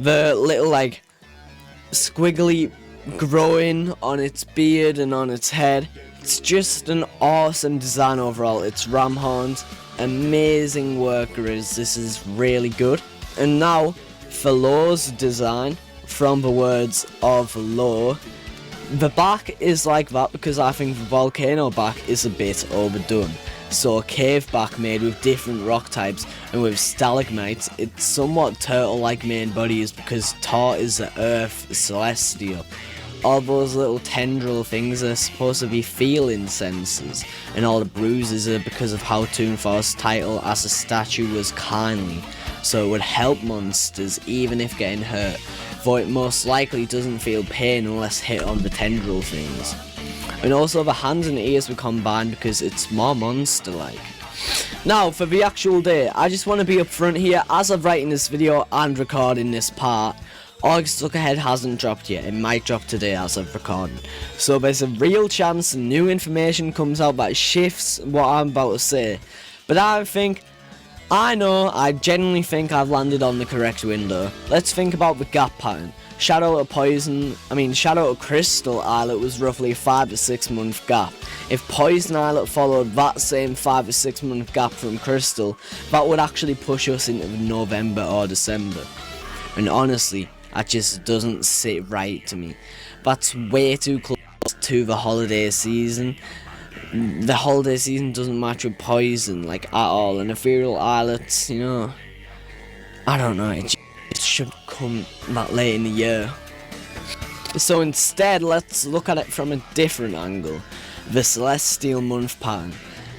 the little like squiggly growing on its beard and on its head. It's just an awesome design overall. It's ram horns, amazing workers. This is really good. And now for Low's design, from the words of Low, the back is like that because I think the volcano back is a bit overdone. So a cave back made with different rock types and with stalagmites. It's somewhat turtle-like main bodies because Tor is the earth celestial. All those little tendril things are supposed to be feeling sensors, and all the bruises are because of how Tunefor's title as a statue was kindly, so it would help monsters even if getting hurt, though it most likely doesn't feel pain unless hit on the tendril things. And also the hands and ears were combined because it's more monster-like. Now for the actual day, I just want to be upfront here, as of writing this video and recording this part, August Look Ahead hasn't dropped yet. It might drop today as of recording. So there's a real chance new information comes out that shifts what I'm about to say. But I genuinely think I've landed on the correct window. Let's think about the gap pattern. Shadow to Crystal Islet was roughly a 5 to 6 month gap. If Poison Islet followed that same 5 to 6 month gap from Crystal, that would actually push us into November or December. And honestly, that just doesn't sit right to me. That's way too close to the holiday season. The holiday season doesn't match with Poison like at all, and Ethereal Islets, you know, I don't know, it should come that late in the year. So instead, let's look at it from a different angle. The Celestial month pattern.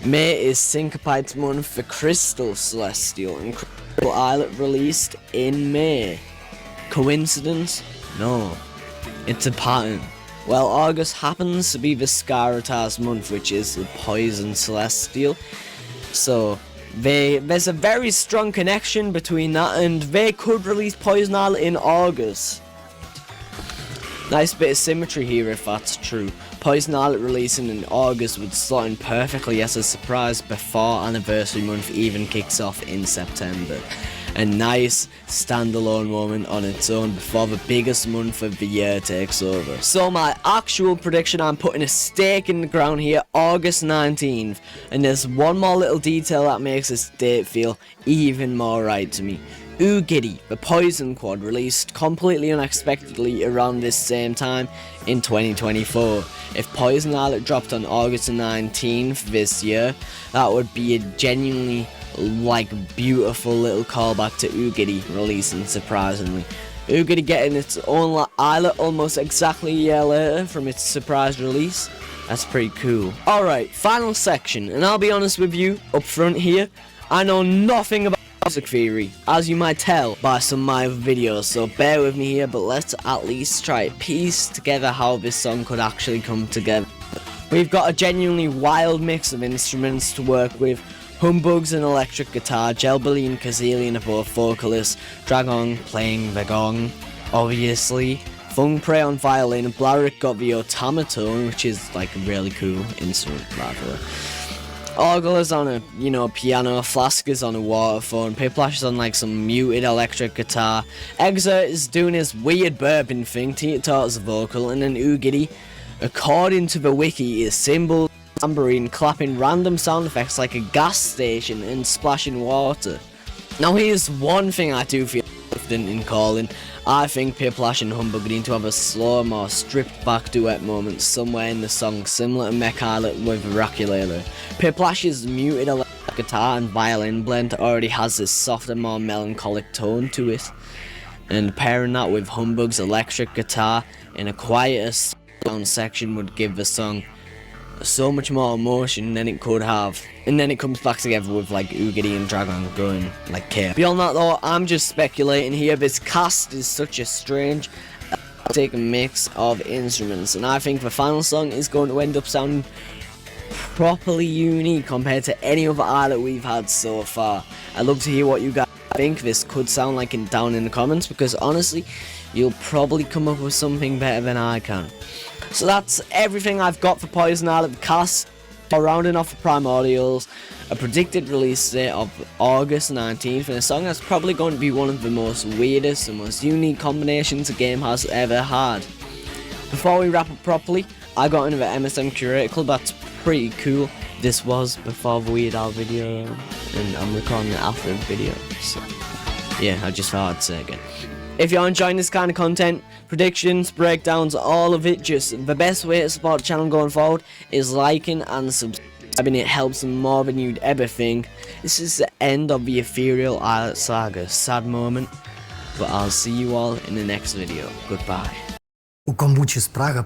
May is Syncopite's month for Crystal Celestial, and Crystal Islet released in May. Coincidence? No. It's a pattern. Well, August happens to be the Scarata's month, which is the Poison Celestial. So, there's a very strong connection between that, and they could release Poison Islet in August. Nice bit of symmetry here if that's true. Poison Islet releasing in August would slot in perfectly as a surprise before Anniversary Month even kicks off in September. A nice standalone moment on its own before the biggest month of the year takes over. So my actual prediction, I'm putting a stake in the ground here, August 19th. And there's one more little detail that makes this date feel even more right to me. Oogiddy, the Poison Quad, released completely unexpectedly around this same time in 2024. If Poison Islet dropped on August 19th this year, that would be a genuinely beautiful little callback to Oogiddy releasing surprisingly. Oogiddy getting its own islet almost exactly a year later from its surprise release. That's pretty cool. Alright, final section, and I'll be honest with you up front here, I know nothing about music theory, as you might tell by some of my videos, so bear with me here, but let's at least try to piece together how this song could actually come together. We've got a genuinely wild mix of instruments to work with. Humbugs and electric guitar, Jelbilly and Kazelian are both vocalists, Dragon playing the gong, obviously, Fung Prey on violin, and Blaric got the automaton, which is like a really cool instrument, rather. Ogle is on a, piano, Flask is on a waterphone, Piplash is on like some muted electric guitar, Exert is doing his weird burping thing, Teeter is a vocal, and then Oogiddy, according to the wiki, is cymbals, tambourine, clapping random sound effects like a gas station and splashing water. Now here's one thing I do feel confident in calling. I think Piplash and Humbug need to have a slower, more stripped back duet moment somewhere in the song, similar to Mech Islet with Oraculele. Piplash's muted electric guitar and violin blend already has this softer, more melancholic tone to it, and pairing that with Humbug's electric guitar in a quieter sound section would give the song so much more emotion than it could have, and then it comes back together with like Oogiddy and Dragon going like care. Beyond that though, I'm just speculating here. This cast is such a strange mix of instruments, and I think the final song is going to end up sounding properly unique compared to any other islet we've had so far. I'd love to hear what you guys think this could sound like down in the comments, because honestly, you'll probably come up with something better than I can. So that's everything I've got for Poison Islet. The cast Rounding off the primordials, a predicted release date of August 19th, and a song that's probably going to be one of the most weirdest and most unique combinations a game has ever had. Before we wrap up properly, I got into the MSM Curator Club. That's pretty cool. This was before the Weird Al video, and I'm recording it after the video, so yeah, I just thought I'd say again. If you're enjoying this kind of content, predictions, breakdowns, all of it, just the best way to support the channel going forward is liking and subscribing. It helps more than you'd ever think. This is the end of the Ethereal Islet Saga. Sad moment, but I'll see you all in the next video. Goodbye. У kombuči Praga